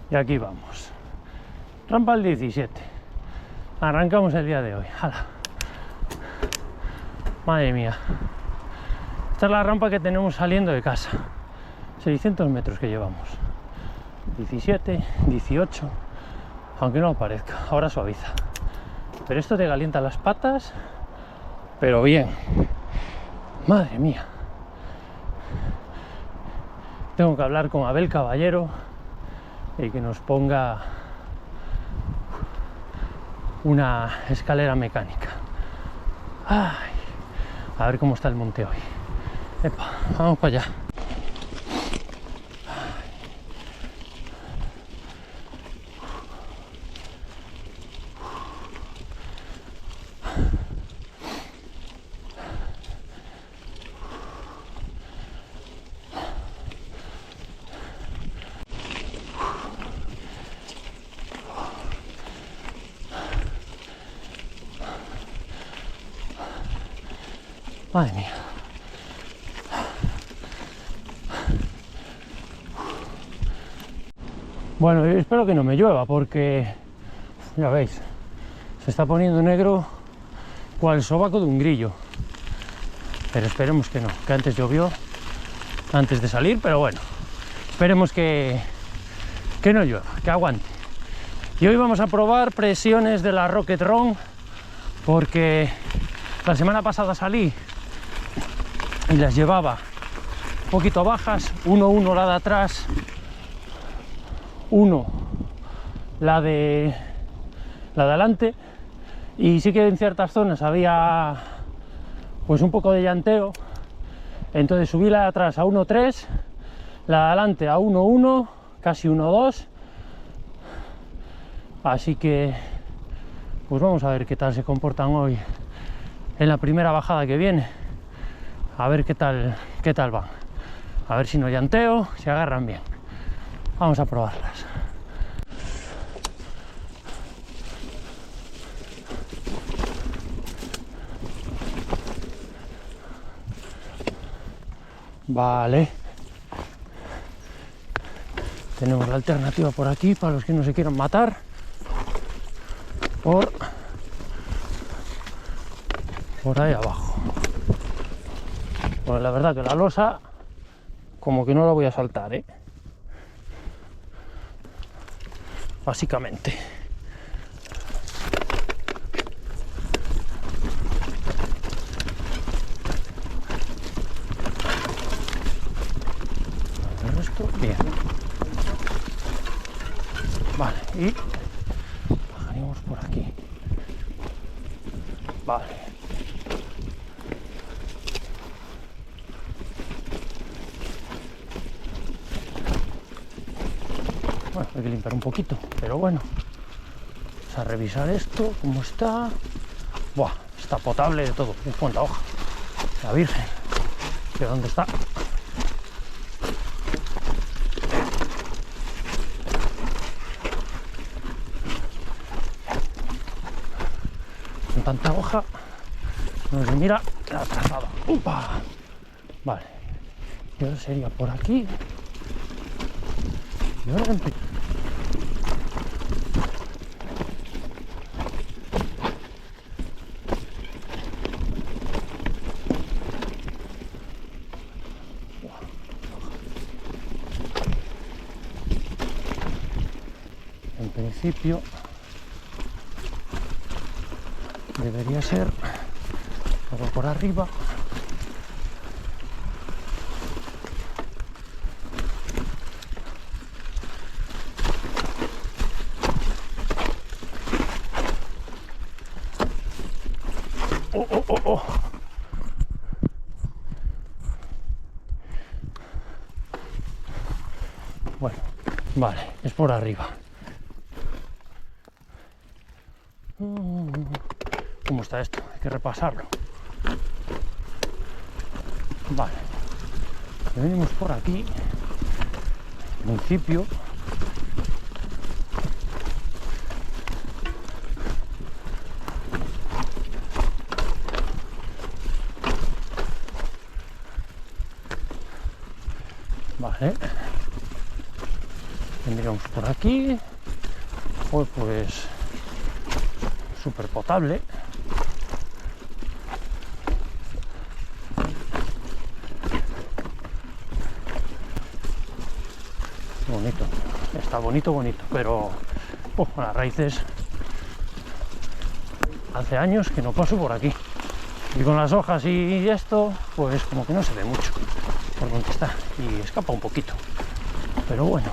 Y aquí vamos. Rampa al 17. Arrancamos el día de hoy. ¡Hala! Madre mía. Esta es la rampa que tenemos saliendo de casa. 600 metros que llevamos. 17, 18. Aunque no lo parezca. Ahora suaviza. Pero esto te calienta las patas. Pero bien. Madre mía. Tengo que hablar con Abel Caballero y que nos ponga una escalera mecánica. Ay, a ver cómo está el monte hoy. Epa, vamos para allá. Madre mía. Bueno, yo espero que no me llueva porque, ya veis, se está poniendo negro cual el sobaco de un grillo. Pero esperemos que no, que antes llovió, antes de salir, pero bueno, esperemos que no llueva, que aguante. Y hoy vamos a probar presiones de la Rocket Run porque la semana pasada salí y las llevaba un poquito bajas, 1-1 la de atrás, 1 la de adelante, y sí que en ciertas zonas había pues un poco de llanteo, entonces subí la de atrás a 1-3, la de adelante a 1-1, casi 1-2, así que pues vamos a ver qué tal se comportan hoy en la primera bajada que viene. A ver qué tal van. A ver si no llanteo, si agarran bien. Vamos a probarlas. Vale. Tenemos la alternativa por aquí para los que no se quieran matar. Por ahí abajo. Bueno, la verdad que la losa como que no la voy a saltar, básicamente. El resto bien. Vale, y bajaremos por aquí. Vale. Bueno, hay que limpiar un poquito, pero bueno, vamos a revisar esto, cómo está. Buah, está potable de todo. ¿Cuánta hoja? La Virgen. ¿De dónde está? Con tanta hoja, no se mira la trazada. ¡Upa! Vale. Y ahora sería por aquí. Y ahora en principio debería ser algo por arriba. Oh. Bueno, vale, es por arriba. ¿Cómo está esto? Hay que repasarlo. Vale, venimos por aquí. En principio Vale. Tendríamos por aquí. Pues súper potable. Bonito. Está bonito, pero las raíces hace años que no paso por aquí. Y con las hojas y esto, pues como que no se ve mucho por donde está. Y escapa un poquito. Pero bueno,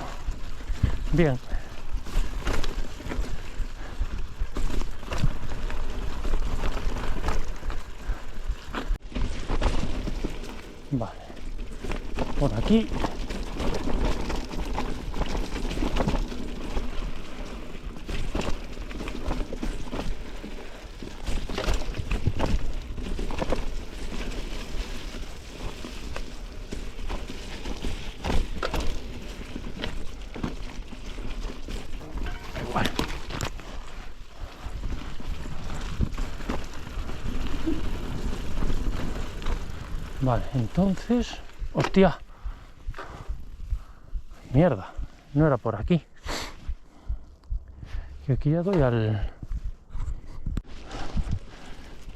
bien. Vale. Por aquí. Vale, entonces... ¡Hostia! Mierda, no era por aquí. Y aquí ya doy al...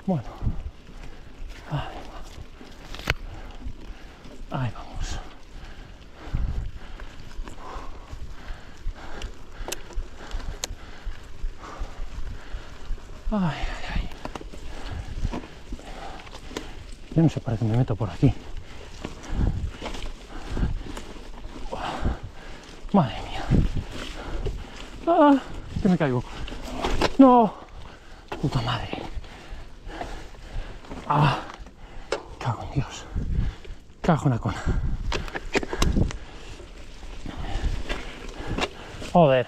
Bueno. Ahí vamos. Ay, ay, ay. Yo no sé para qué me meto por aquí. Madre mía. ¡Ah! Que me caigo. ¡No! ¡Puta madre! ¡Ah! Cago en Dios. Cago en la cona. Joder.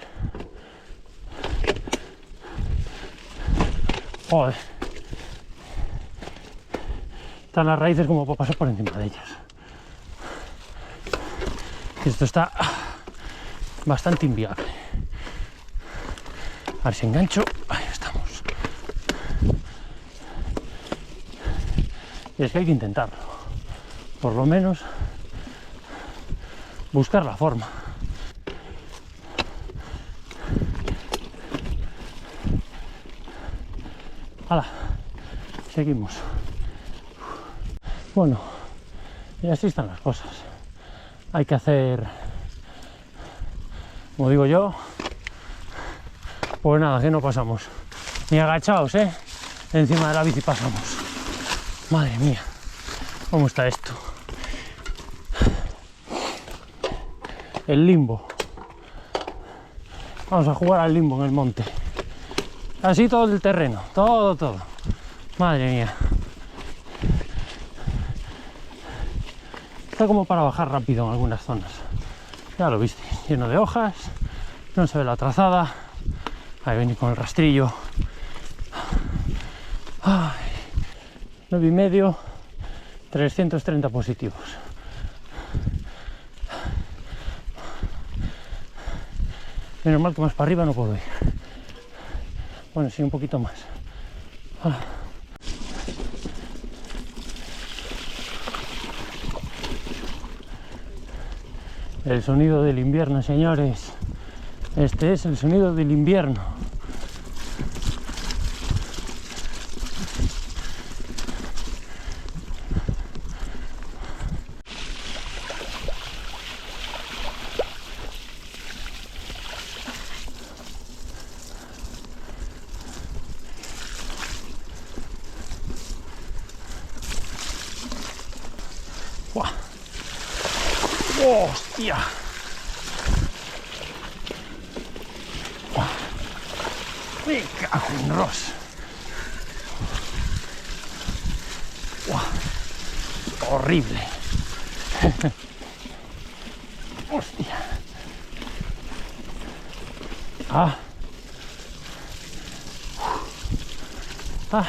Joder. Están las raíces como para pasar por encima de ellas. Esto está bastante inviable. A ver si engancho. Ahí estamos. Y es que hay que intentarlo. Por lo menos buscar la forma. ¡Hala! Seguimos. Bueno, y así están las cosas. Hay que hacer, como digo yo, pues nada, que no pasamos. Ni agachados, encima de la bici pasamos. Madre mía, ¿cómo está esto? El limbo. Vamos a jugar al limbo en el monte. Así todo el terreno, todo. Madre mía. Está como para bajar rápido en algunas zonas. Ya lo viste, lleno de hojas, no se ve la trazada. Ahí venir con el rastrillo. Ay, 9,5, 330 positivos. Menos mal que más para arriba no puedo ir. Bueno, sí, un poquito más. El sonido del invierno, señores. Este es el sonido del invierno. ¡Buah! ¡Hostia! ¡Me cago en Ross! ¡Wow! ¡Horrible! ¡Hostia! ¡Ah! ¡Ay!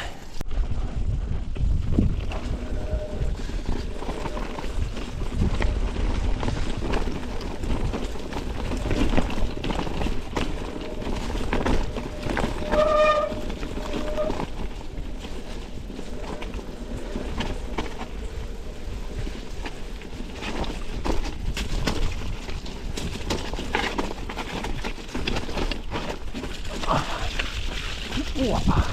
Guapa.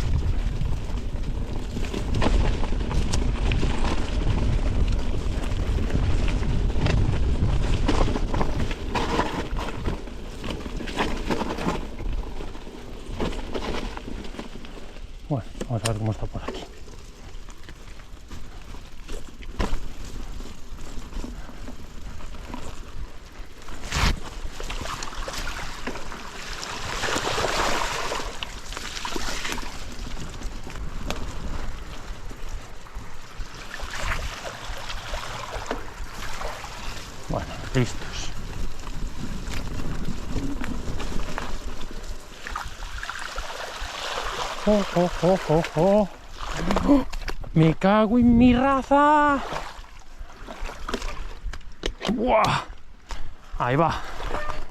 Bueno, vamos a ver cómo está por aquí. Bueno, listos. ¡Oh, oh, oh, oh, oh! ¡Me cago en mi raza! ¡Buah! Ahí va.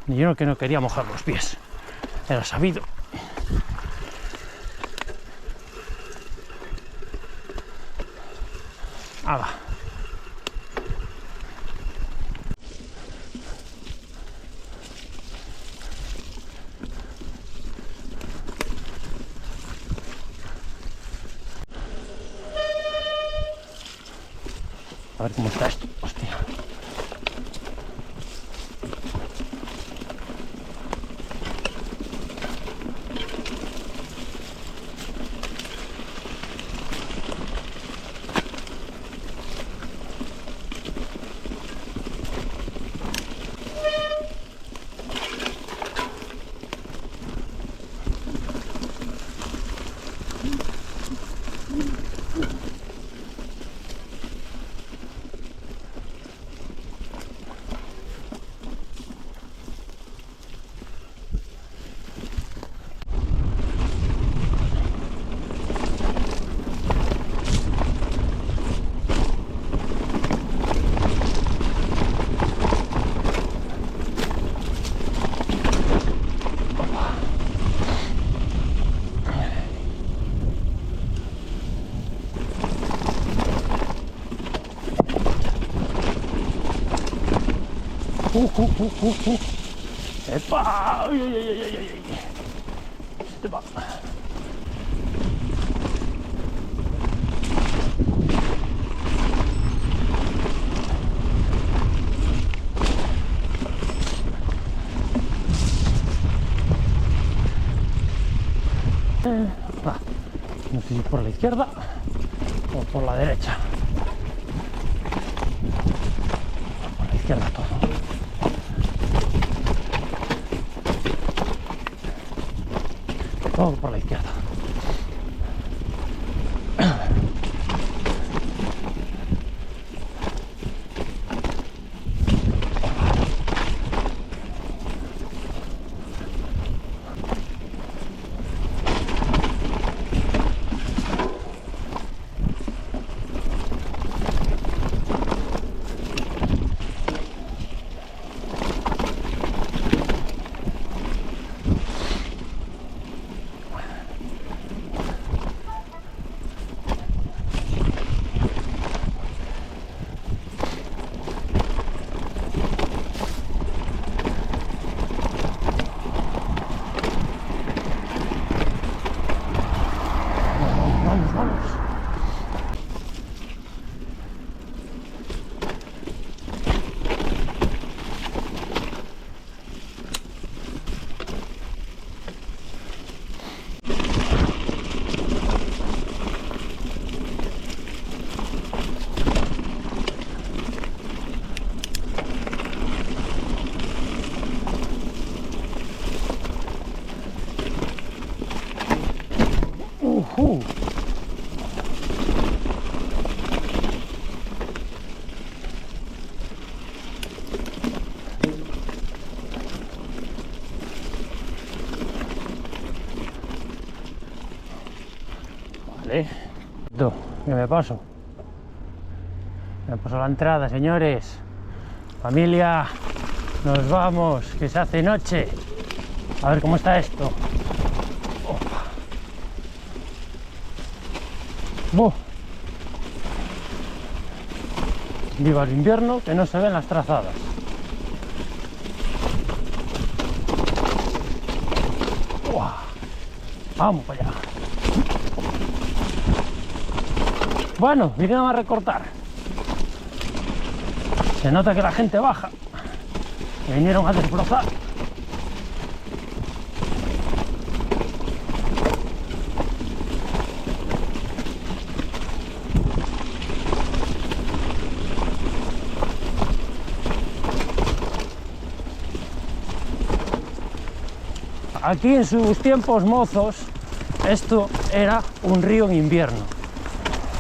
Y yo que no quería mojar los pies. Era sabido. Ah, va. A ver cómo está esto. Hostia. ¡Epa! ¡Ay, ay, ay, ay, ay! Se va. No sé si por la izquierda o por la derecha. Por la izquierda todo. Todo por la izquierda. Vale. ¿Qué me paso? Me paso la entrada, señores. Familia, nos vamos, que se hace noche. A ver cómo está esto. ¡Buh! Viva el invierno, que no se ven las trazadas. ¡Uah! Vamos para allá. Bueno, vinieron a recortar. Se nota que la gente baja. Vinieron a desbrozar. Aquí en sus tiempos mozos, esto era un río en invierno.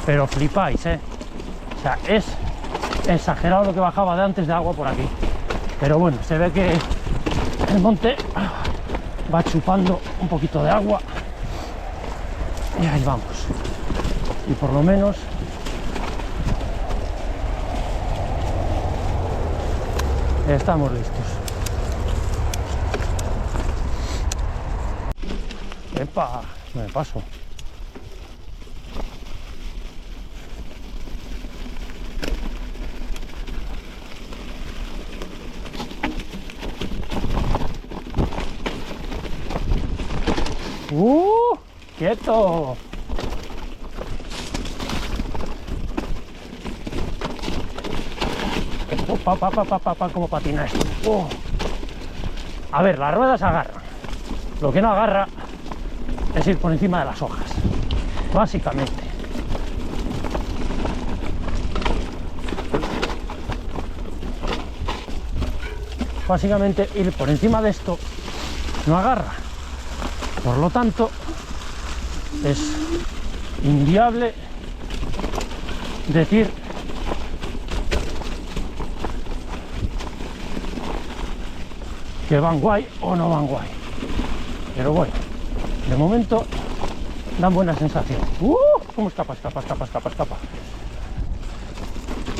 Pero flipáis, ¿eh? O sea, es exagerado lo que bajaba de antes de agua por aquí. Pero bueno, se ve que el monte va chupando un poquito de agua. Y ahí vamos. Y por lo menos estamos listos. ¡Epa! Me paso. ¡Quieto! ¿Cómo patina esto? A ver, las ruedas agarran. Lo que no agarra es ir por encima de las hojas, básicamente. Básicamente ir por encima de esto no agarra. Por lo tanto, es inviable decir que van guay o no van guay. Pero bueno, de momento dan buena sensación. ¿Cómo escapa?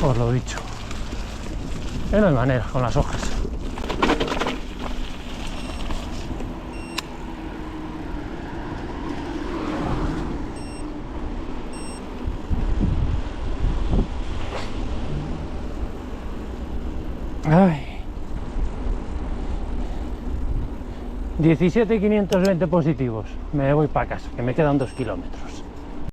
Os lo he dicho. Que no hay manera con las hojas. Ay. 17.520 positivos. Me voy para casa, que me quedan 2 kilómetros.